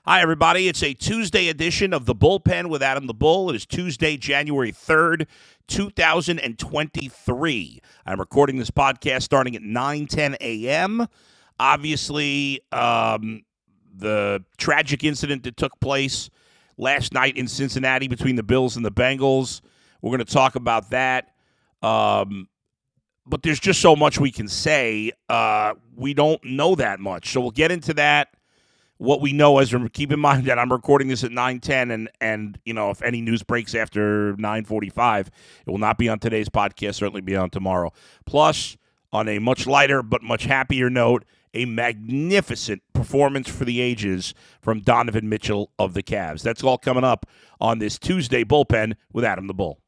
Hi, everybody. It's a Tuesday edition of The Bullpen with Adam the Bull. It is Tuesday, January 3rd, 2023. I'm recording this podcast starting at 9:10 a.m. Obviously, the tragic incident that took place last night in Cincinnati between the Bills and the Bengals. We're going to talk about that. But there's just so much we can say. We don't know that much. So we'll get into that. What we know is, keep in mind that I'm recording this at 9:10, and you know, if any news breaks after 9:45, it will not be on today's podcast, certainly be on tomorrow. Plus, on a much lighter but much happier note, a magnificent performance for the ages from Donovan Mitchell of the Cavs. That's all coming up on this Tuesday Bullpen with Adam the Bull.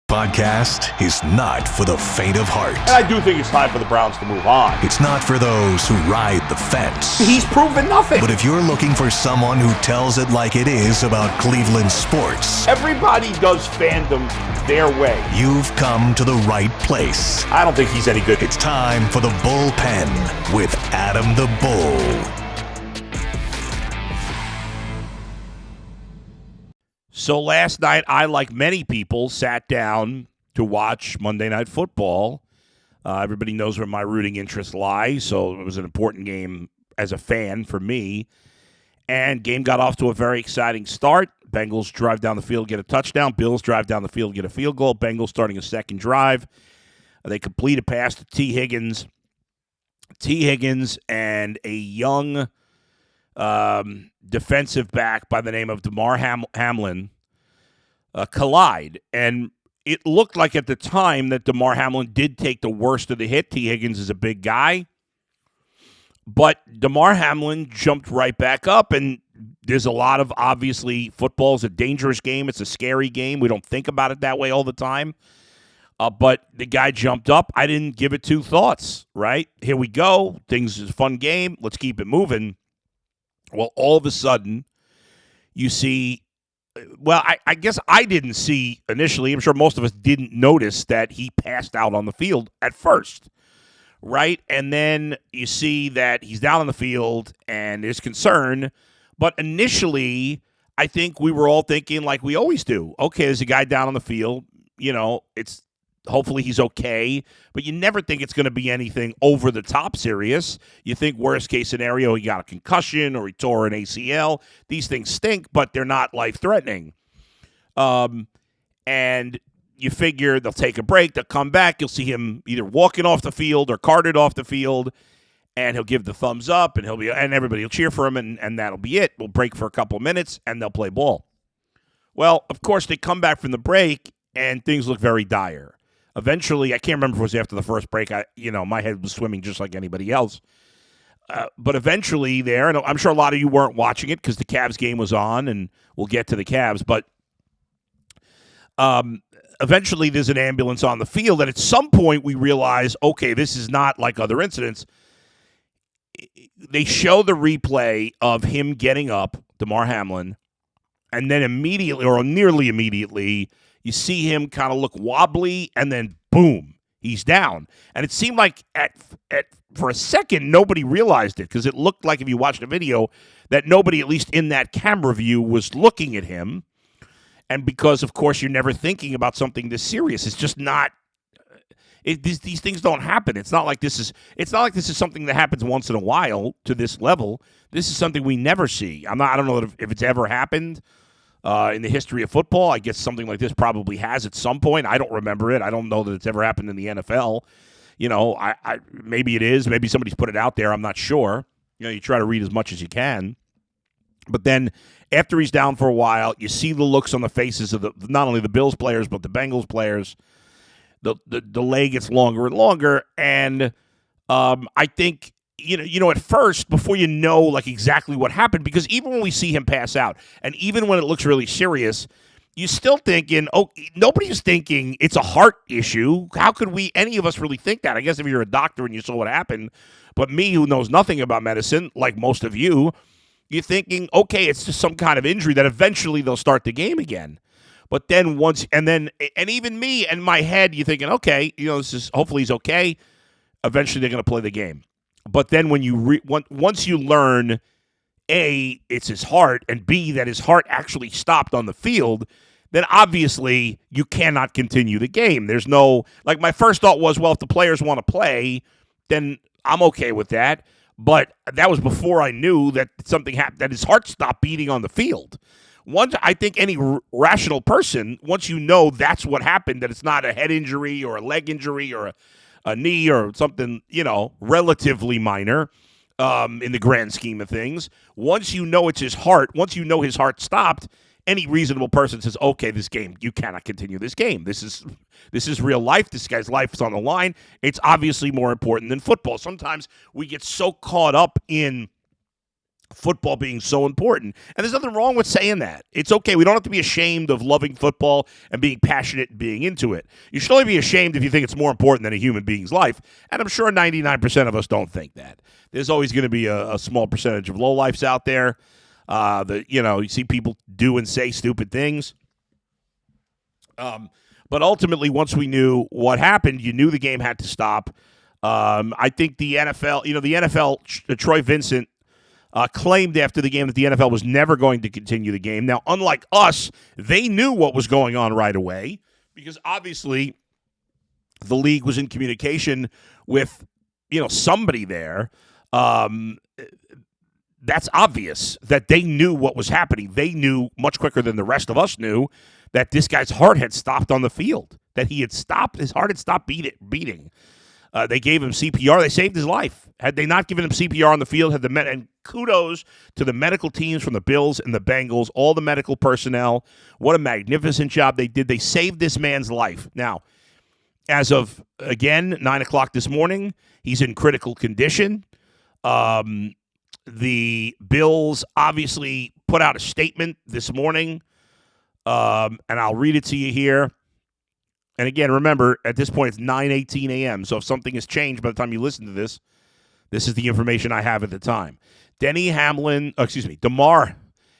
Podcast is not for the faint of heart. And I do think it's time for the Browns to move on. It's not for those who ride the fence. He's proven nothing. But if you're looking for someone who tells it like it is about Cleveland sports, everybody does fandom their way. You've come to the right place. I don't think he's any good. It's time for the Bullpen with Adam the Bull. So last night, I, like many people, sat down to watch Monday Night Football. Everybody knows where my rooting interests lie, so it was an important game as a fan for me. And game got off to a very exciting start. Bengals drive down the field, get a touchdown. Bills drive down the field, get a field goal. Bengals starting a second drive. They complete a pass to T. Higgins. T. Higgins and a young defensive back by the name of Demar Hamlin collide. And it looked like at the time that Demar Hamlin did take the worst of the hit. T. Higgins is a big guy. But Demar Hamlin jumped right back up, and there's a lot of, obviously, football's a dangerous game. It's a scary game. We don't think about it that way all the time. But the guy jumped up. I didn't give it two thoughts, right? Here we go. Things is a fun game. Let's keep it moving. Well, all of a sudden, you see, well, I guess I didn't see initially. I'm sure most of us didn't notice that he passed out on the field at first, right? And then you see that he's down on the field and there's concern. But initially, I think we were all thinking like we always do. Okay, there's a guy down on the field. You know, it's hopefully he's okay, but you never think it's going to be anything over the top serious. You think worst case scenario, he got a concussion or he tore an ACL. These things stink, but they're not life threatening. And you figure they'll take a break, they'll come back, you'll see him either walking off the field or carted off the field, and he'll give the thumbs up, and everybody will cheer for him, and that'll be it. We'll break for a couple of minutes, and they'll play ball. Well, of course, they come back from the break, and things look very dire. Eventually, I can't remember if it was after the first break. My head was swimming just like anybody else. But eventually there, and I'm sure a lot of you weren't watching it because the Cavs game was on, and we'll get to the Cavs. But eventually there's an ambulance on the field, and at some point we realize, okay, this is not like other incidents. They show the replay of him getting up, Demar Hamlin, and then immediately, or nearly immediately, you see him kind of look wobbly, and then boom, he's down. And it seemed like for a second, nobody realized it because it looked like, if you watched the video, that nobody, at least in that camera view, was looking at him. And because, of course, you're never thinking about something this serious. It's just not. These things don't happen. It's not like this is something that happens once in a while to this level. This is something we never see. I don't know if it's ever happened. In the history of football, I guess something like this probably has at some point. I don't remember it. I don't know that it's ever happened in the NFL. You know, I maybe it is. Maybe somebody's put it out there. I'm not sure. You know, you try to read as much as you can. But then after he's down for a while, you see the looks on the faces of not only the Bills players, but the Bengals players. The delay gets longer and longer. And I think, you know, at first, before you know like exactly what happened, because even when we see him pass out, and even when it looks really serious, you're still thinking, oh, nobody's thinking it's a heart issue. How could any of us really think that? I guess if you're a doctor and you saw what happened, but me, who knows nothing about medicine, like most of you, you're thinking, okay, it's just some kind of injury that eventually they'll start the game again. But then and even me and my head, you're thinking, okay, you know, hopefully he's okay. Eventually they're going to play the game. But then when once you learn A, it's his heart, and B, that his heart actually stopped on the field, then obviously you cannot continue the game. There's no, like, my first thought was, well, if the players want to play, then I'm okay with that. But that was before I knew that something happened, that his heart stopped beating on the field. Once, I think any rational person, once you know that's what happened, that it's not a head injury or a leg injury or a knee or something, relatively minor in the grand scheme of things, once you know it's his heart, once you know his heart stopped, any reasonable person says, okay, this game, you cannot continue this game. This is real life. This guy's life is on the line. It's obviously more important than football. Sometimes we get so caught up in football being so important. And there's nothing wrong with saying that. It's okay. We don't have to be ashamed of loving football and being passionate and being into it. You should only be ashamed if you think it's more important than a human being's life. And I'm sure 99% of us don't think that. There's always going to be a small percentage of lowlifes out there that, you see people do and say stupid things. But ultimately, once we knew what happened, you knew the game had to stop. I think the NFL, Troy Vincent, claimed after the game that the NFL was never going to continue the game. Now, unlike us, they knew what was going on right away because obviously the league was in communication with, somebody there. That's obvious that they knew what was happening. They knew much quicker than the rest of us knew that this guy's heart had stopped on the field, that his heart had stopped beating. They gave him CPR. They saved his life. Had they not given him CPR on the field, and kudos to the medical teams from the Bills and the Bengals, all the medical personnel. What a magnificent job they did. They saved this man's life. Now, as of, again, 9 o'clock this morning, he's in critical condition. The Bills obviously put out a statement this morning, and I'll read it to you here. And again, remember, at this point, it's 9:18 a.m., so if something has changed by the time you listen to this, this is the information I have at the time. Damar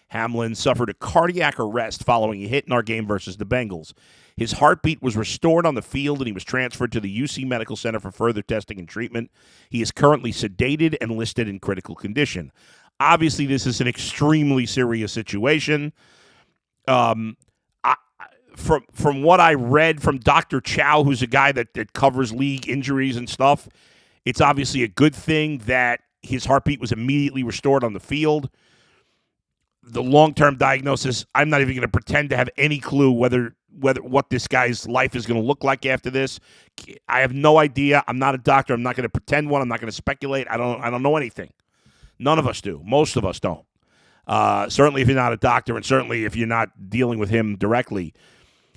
Hamlin suffered a cardiac arrest following a hit in our game versus the Bengals. His heartbeat was restored on the field, and he was transferred to the UC Medical Center for further testing and treatment. He is currently sedated and listed in critical condition. Obviously, this is an extremely serious situation. From what I read from Dr. Chow, who's a guy that covers league injuries and stuff, it's obviously a good thing that his heartbeat was immediately restored on the field. The long-term diagnosis, I'm not even going to pretend to have any clue whether what this guy's life is going to look like after this. I have no idea. I'm not a doctor. I'm not going to pretend one. I'm not going to speculate. I don't know anything. None of us do. Most of us don't. Certainly if you're not a doctor, and certainly if you're not dealing with him directly.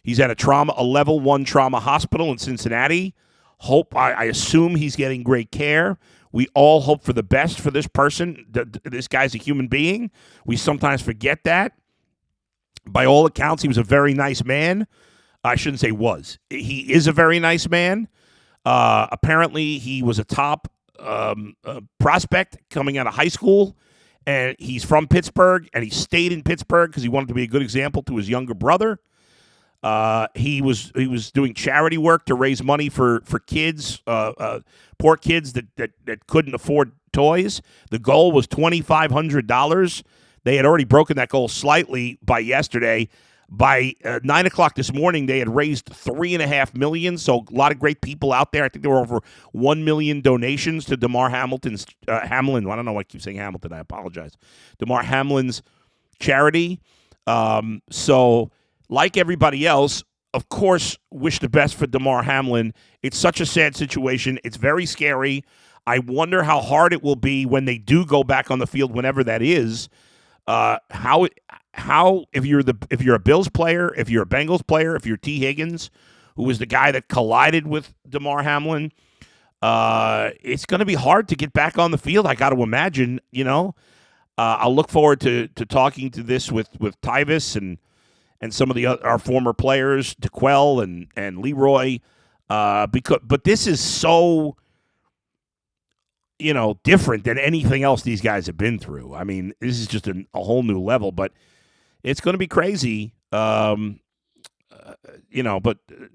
He's at a level 1 trauma hospital in Cincinnati. I assume he's getting great care. We all hope for the best for this person. This guy's a human being. We sometimes forget that. By all accounts, he was a very nice man. I shouldn't say was. He is a very nice man. Apparently, he was a top prospect coming out of high school, and he's from Pittsburgh, and he stayed in Pittsburgh because he wanted to be a good example to his younger brother. He was doing charity work to raise money for kids, poor kids that couldn't afford toys. The goal was $2,500. They had already broken that goal slightly by yesterday. By 9 o'clock this morning, they had raised $3.5 million. So a lot of great people out there. I think there were over 1 million donations to Damar Hamilton's Hamlin. I don't know why I keep saying Hamilton. I apologize. Damar Hamlin's charity. So like everybody else, of course, wish the best for Damar Hamlin. It's such a sad situation. It's very scary. I wonder how hard it will be when they do go back on the field, whenever that is. How if you're a Bills player, if you're a Bengals player, if you're T. Higgins, who was the guy that collided with Damar Hamlin, it's going to be hard to get back on the field. I got to imagine. I'll look forward to talking to this with Tyvis and some of our former players, DeQuell and Leroy, but this is so different than anything else these guys have been through. I mean, this is just a whole new level, but it's going to be crazy. But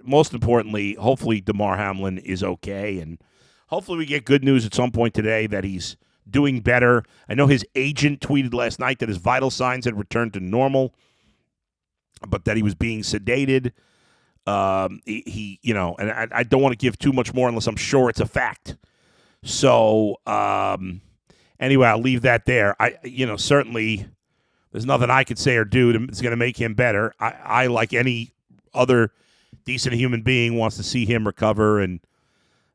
most importantly, hopefully Damar Hamlin is okay, and hopefully we get good news at some point today that he's doing better. I know his agent tweeted last night that his vital signs had returned to normal, but that he was being sedated. He and I don't want to give too much more unless I'm sure it's a fact. So, anyway, I'll leave that there. Certainly there's nothing I could say or do that's going to make him better. I, like any other decent human being, wants to see him recover, and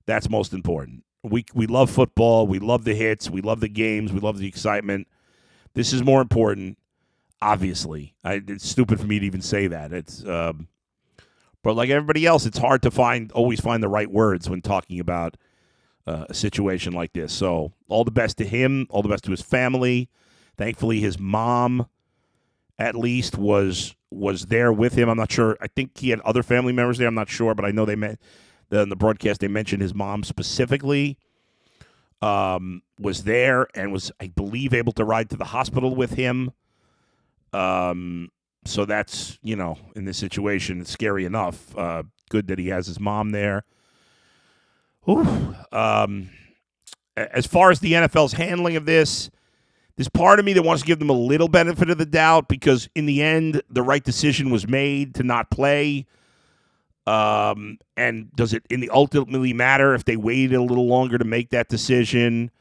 that's most important. We love football. We love the hits. We love the games. We love the excitement. This is more important, obviously. It's stupid for me to even say that. But like everybody else, it's hard to always find the right words when talking about a situation like this. So all the best to him. All the best to his family. Thankfully, his mom, at least, was there with him. I'm not sure. I think he had other family members there. I'm not sure, but I know in the broadcast they mentioned his mom specifically was there and was, I believe, able to ride to the hospital with him. So that's, in this situation, it's scary enough. Good that he has his mom there. Whew. As far as the NFL's handling of this, there's part of me that wants to give them a little benefit of the doubt because in the end, the right decision was made to not play. And does it ultimately matter if they waited a little longer to make that decision?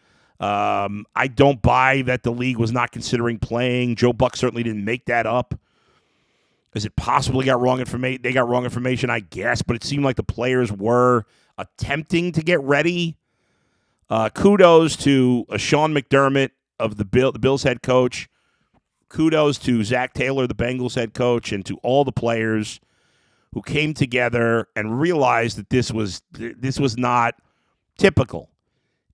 I don't buy that the league was not considering playing. Joe Buck certainly didn't make that up. Is it possible they got wrong information? I guess, but it seemed like the players were attempting to get ready. Kudos to Sean McDermott of the Bills head coach. Kudos to Zach Taylor, the Bengals head coach, and to all the players who came together and realized that this was not typical.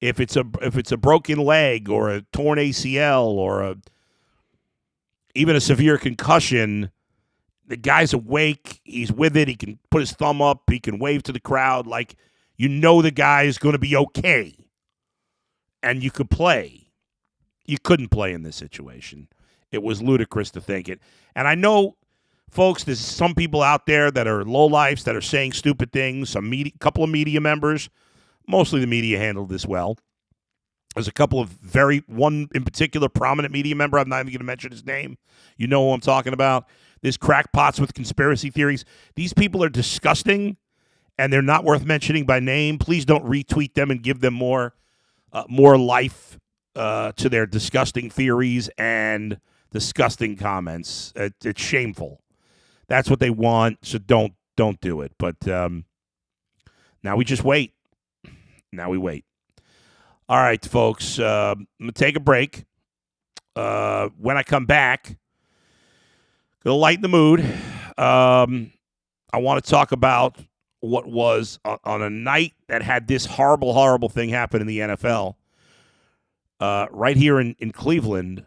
If it's a broken leg or a torn ACL or even a severe concussion, the guy's awake. He's with it. He can put his thumb up. He can wave to the crowd. Like, the guy is going to be okay. And you could play. You couldn't play in this situation. It was ludicrous to think it. And I know, folks, there's some people out there that are lowlifes that are saying stupid things. Couple of media members, mostly the media handled this well. There's a couple of one in particular prominent media member. I'm not even going to mention his name. You know who I'm talking about. There's crackpots with conspiracy theories. These people are disgusting, and they're not worth mentioning by name. Please don't retweet them and give them more life to their disgusting theories and disgusting comments. It's shameful. That's what they want, so don't do it. But now we just wait. Now we wait. All right, folks, I'm going to take a break. When I come back, going to lighten the mood. I want to talk about what was on a night that had this horrible, horrible thing happen in the NFL. Right here in Cleveland,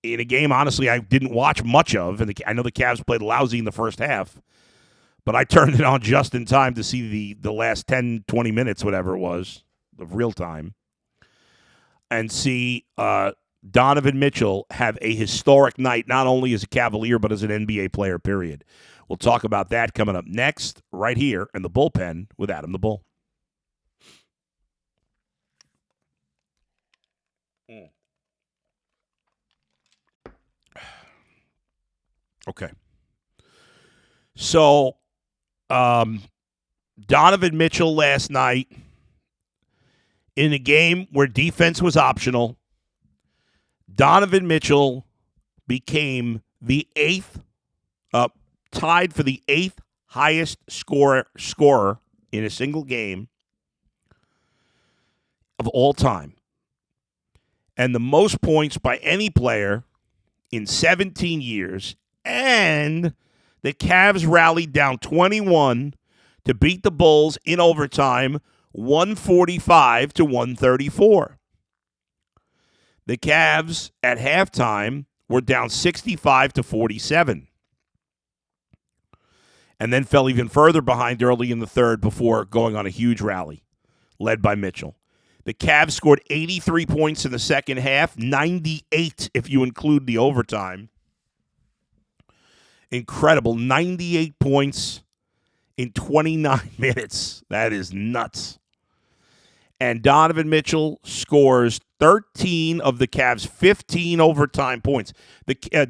in a game, honestly, I didn't watch much of. And I know the Cavs played lousy in the first half, but I turned it on just in time to see the last 10, 20 minutes, whatever it was, of real time, and see Donovan Mitchell have a historic night, not only as a Cavalier, but as an NBA player, period. We'll talk about that coming up next, right here in the bullpen with Adam the Bull. Okay. So, Donovan Mitchell last night in a game where defense was optional, Donovan Mitchell became the tied for the 8th highest scorer in a single game of all time. And the most points by any player in 17 years. And the Cavs rallied down 21 to beat the Bulls in overtime, 145 to 134. The Cavs at halftime were down 65 to 47. And then fell even further behind early in the third before going on a huge rally, led by Mitchell. The Cavs scored 83 points in the second half, 98 if you include the overtime. Incredible. 98 points in 29 minutes. That is nuts. And Donovan Mitchell scores 13 of the Cavs' 15 overtime points.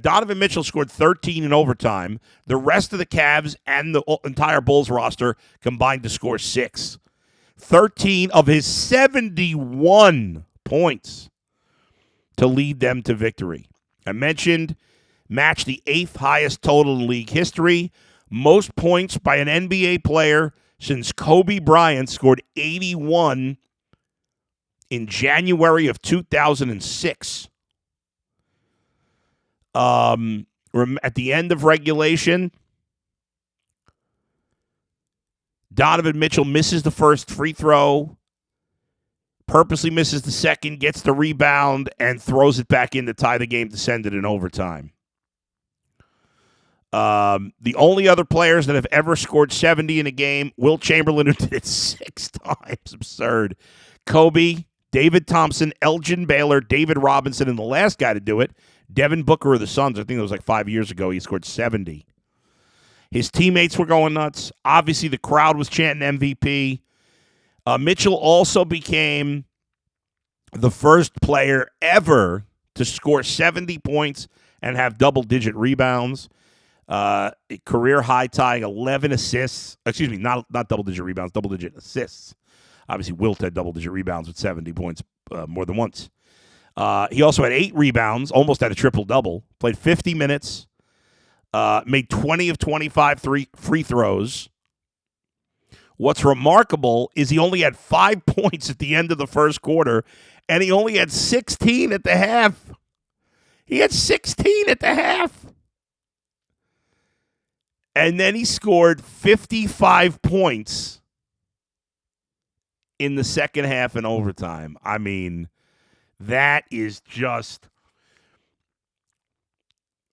Donovan Mitchell scored 13 in overtime. The rest of the Cavs and the entire Bulls roster combined to score 6. 13 of his 71 points to lead them to victory. I mentioned matched the 8th highest total in league history. Most points by an NBA player since Kobe Bryant scored 81 in January of 2006. At the end of regulation, Donovan Mitchell misses the first free throw, purposely misses the second, gets the rebound, and throws it back in to tie the game to send it in overtime. The only other players that have ever scored 70 in a game, Will Chamberlain, who did it 6 times. Absurd. Kobe, David Thompson, Elgin Baylor, David Robinson, and the last guy to do it, Devin Booker of the Suns. I think it was like 5 years ago. He scored 70. His teammates were going nuts. Obviously, the crowd was chanting MVP. Mitchell also became the first player ever to score 70 points and have double-digit rebounds. Career high tying 11 assists. Excuse me, not double-digit rebounds, double-digit assists. Obviously, Wilt had double-digit rebounds with 70 points more than once. He also had 8 rebounds, almost had a triple-double. Played 50 minutes. Made 20 of 25 free throws. What's remarkable is he only had 5 points at the end of the first quarter, and he only had 16 at the half. He had 16 at the half. And then he scored 55 points in the second half in overtime. I mean, that is just...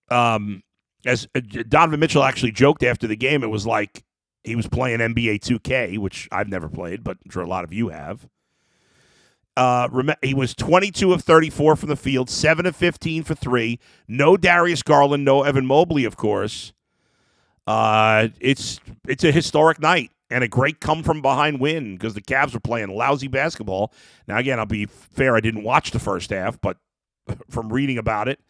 as Donovan Mitchell actually joked after the game, it was like he was playing NBA 2K, which I've never played, but I'm sure a lot of you have. He was 22 of 34 from the field, 7 of 15 for 3. No Darius Garland, no Evan Mobley, of course. It's a historic night and a great come-from-behind win because the Cavs were playing lousy basketball. Now, again, I'll be fair, I didn't watch the first half, but from reading about it,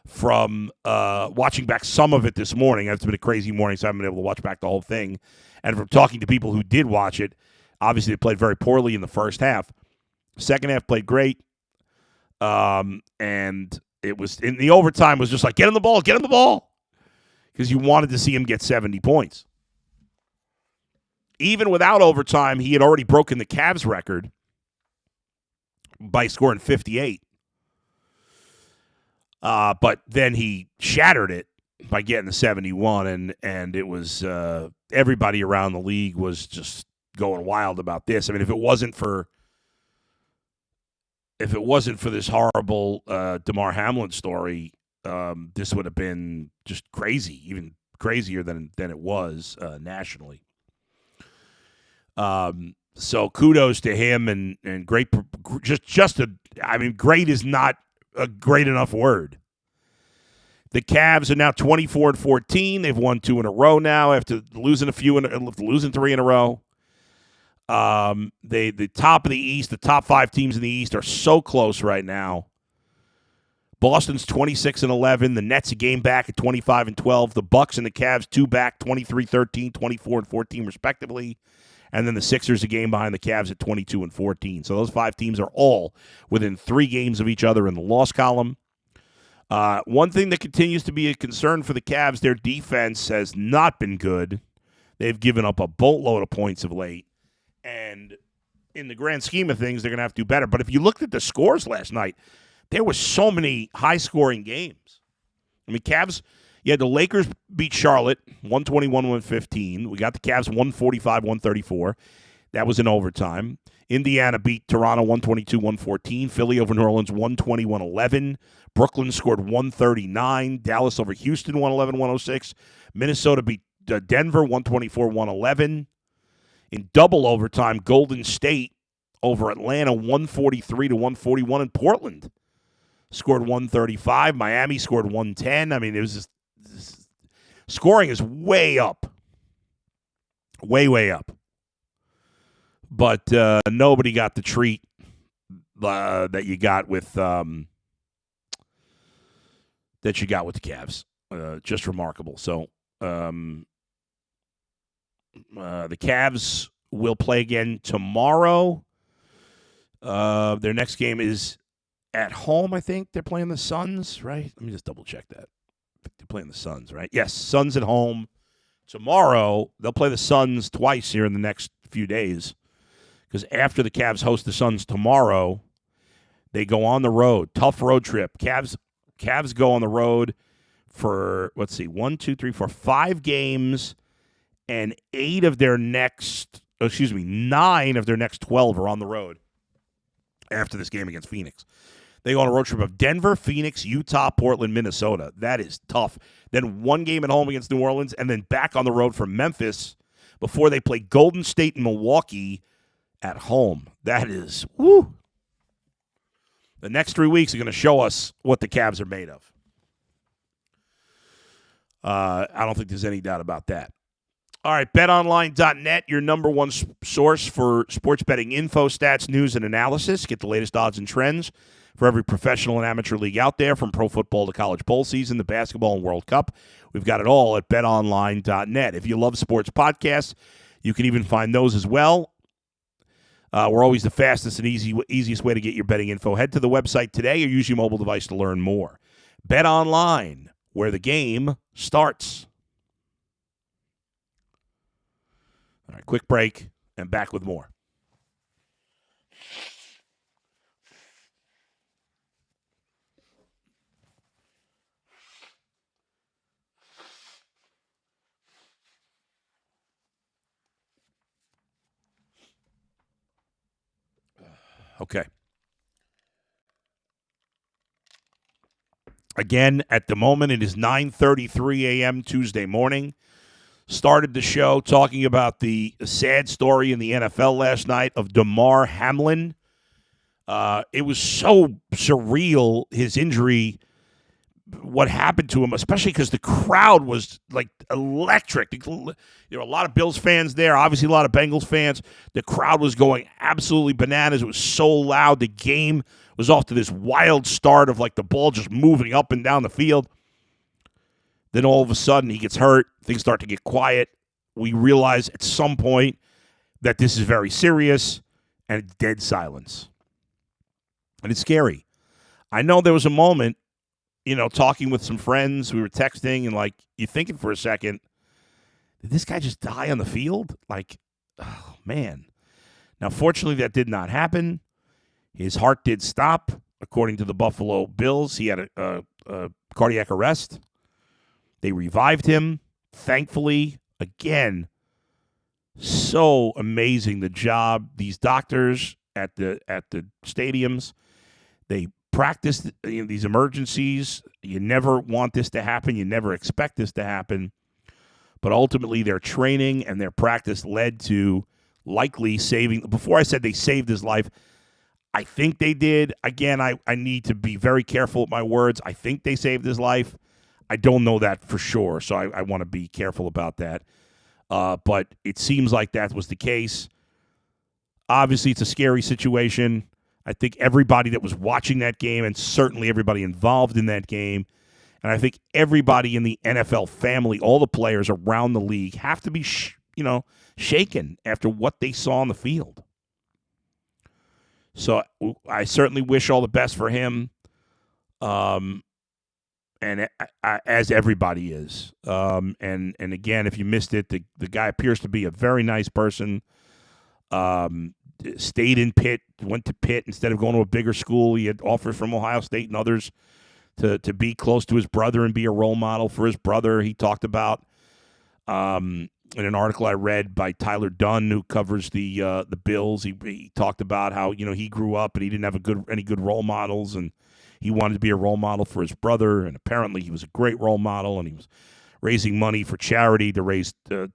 from watching back some of it this morning. It's been a crazy morning, so I haven't been able to watch back the whole thing. And from talking to people who did watch it, obviously they played very poorly in the first half. Second half played great. And it was in the overtime was just like, get him the ball. Because you wanted to see him get 70 points. Even without overtime, he had already broken the Cavs record by scoring 58. But then he shattered it by getting the 71, and it was everybody around the league was just going wild about this. I mean, if it wasn't for this horrible Damar Hamlin story, this would have been just crazy, even crazier than it was nationally. So kudos to him and great. Great is not a great enough word. The Cavs are now 24-14. They've won 2 in a row now after losing 3 in a row. The top of the East, the top 5 teams in the East are so close right now. Boston's 26-11. The Nets a game back at 25-12. The Bucks and the Cavs 2 back, 23-13, 24-14 respectively. And then the Sixers a game behind the Cavs at 22-14. So those 5 teams are all within 3 games of each other in the loss column. One thing that continues to be a concern for the Cavs, their defense has not been good. They've given up a boatload of points of late. And in the grand scheme of things, they're going to have to do better. But if you looked at the scores last night, there were so many high-scoring games. I mean, Cavs, you had the Lakers beat Charlotte 121-115. We got the Cavs 145-134. That was in overtime. Indiana beat Toronto 122-114. Philly over New Orleans 120-111. Brooklyn scored 139. Dallas over Houston 111-106. Minnesota beat Denver 124-111. In double overtime, Golden State over Atlanta 143-141. In Portland scored 135. Miami scored 110. I mean, it was just scoring is way up. Way up. But nobody got the treat that you got with the Cavs. Just remarkable. So the Cavs will play again tomorrow. Their next game is at home, I think. They're playing the Suns, right? Let me just double check that. They're playing the Suns, right? Yes, Suns at home. Tomorrow, they'll play the Suns twice here in the next few days. Because after the Cavs host the Suns tomorrow, they go on the road. Tough road trip. Cavs go on the road for, 5 games, and 9 of their next 12 are on the road after this game against Phoenix. They go on a road trip of Denver, Phoenix, Utah, Portland, Minnesota. That is tough. Then 1 game at home against New Orleans, and then back on the road for Memphis before they play Golden State and Milwaukee at home. That is, woo. The next 3 weeks are going to show us what the Cavs are made of. I don't think there's any doubt about that. All right, betonline.net, your number one source for sports betting info, stats, news, and analysis. Get the latest odds and trends for every professional and amateur league out there, from pro football to college bowl season, the basketball and World Cup. We've got it all at betonline.net. If you love sports podcasts, you can even find those as well. We're always the fastest and easiest way to get your betting info. Head to the website today or use your mobile device to learn more. BetOnline, where the game starts. All right, quick break, and back with more. Okay. Again, at the moment, it is 9:33 a.m. Tuesday morning. Started the show talking about the sad story in the NFL last night of Demar Hamlin. It was so surreal, his injury, what happened to him, especially because the crowd was like electric. There were a lot of Bills fans there, obviously a lot of Bengals fans. The crowd was going absolutely bananas. It was so loud. The game was off to this wild start of like the ball just moving up and down the field. Then all of a sudden he gets hurt. Things start to get quiet. We realize at some point that this is very serious, and it's dead silence. And it's scary. I know there was a moment, talking with some friends, we were texting, and like, you're thinking for a second, did this guy just die on the field? Like, oh, man. Now, fortunately, that did not happen. His heart did stop. According to the Buffalo Bills, he had a cardiac arrest. They revived him. Thankfully, again, so amazing the job. These doctors at the stadiums, they practice these emergencies. You never want this to happen. You never expect this to happen. But ultimately, their training and their practice led to likely saving. Before I said they saved his life, I think they did. Again, I need to be very careful with my words. I think they saved his life. I don't know that for sure, so I want to be careful about that. But it seems like that was the case. Obviously, it's a scary situation. I think everybody that was watching that game, and certainly everybody involved in that game, and I think everybody in the NFL family, all the players around the league, have to be, shaken after what they saw on the field. So I certainly wish all the best for him, and as everybody is. And again, if you missed it, the guy appears to be a very nice person. Stayed in Pitt, went to Pitt instead of going to a bigger school. He had offers from Ohio State and others to be close to his brother and be a role model for his brother. He talked about in an article I read by Tyler Dunn, who covers the Bills. He talked about how he grew up and he didn't have any good role models, and he wanted to be a role model for his brother. And apparently, he was a great role model, and he was raising money for charity to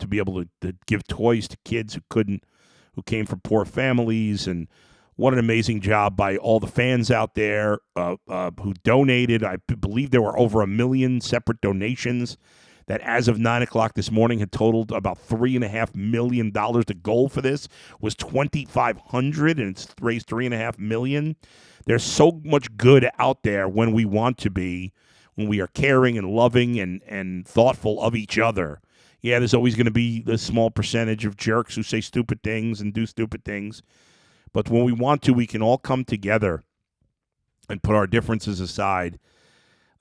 be able to give toys to kids who came from poor families. And what an amazing job by all the fans out there who donated. I believe there were over 1 million separate donations that as of 9 o'clock this morning had totaled about $3.5 million. The goal for this was $2,500, and it's raised $3.5 million. There's so much good out there when we want to be, when we are caring and loving and thoughtful of each other. Yeah, there's always going to be the small percentage of jerks who say stupid things and do stupid things. But when we want to, we can all come together and put our differences aside.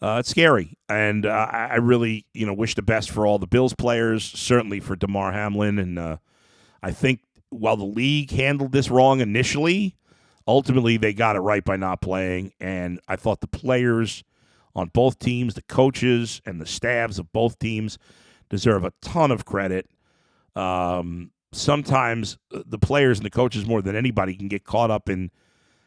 It's scary. And I really, wish the best for all the Bills players, certainly for Damar Hamlin. And I think while the league handled this wrong initially, ultimately they got it right by not playing. And I thought the players on both teams, the coaches and the staffs of both teams deserve a ton of credit. Sometimes the players and the coaches more than anybody can get caught up in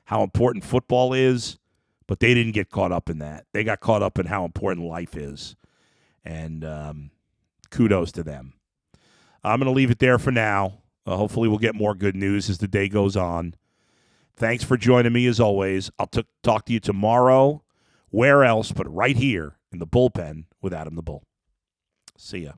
how important football is, but they didn't get caught up in that. They got caught up in how important life is, and kudos to them. I'm going to leave it there for now. Hopefully we'll get more good news as the day goes on. Thanks for joining me as always. I'll talk to you tomorrow. Where else but right here in the bullpen with Adam the Bull. See ya.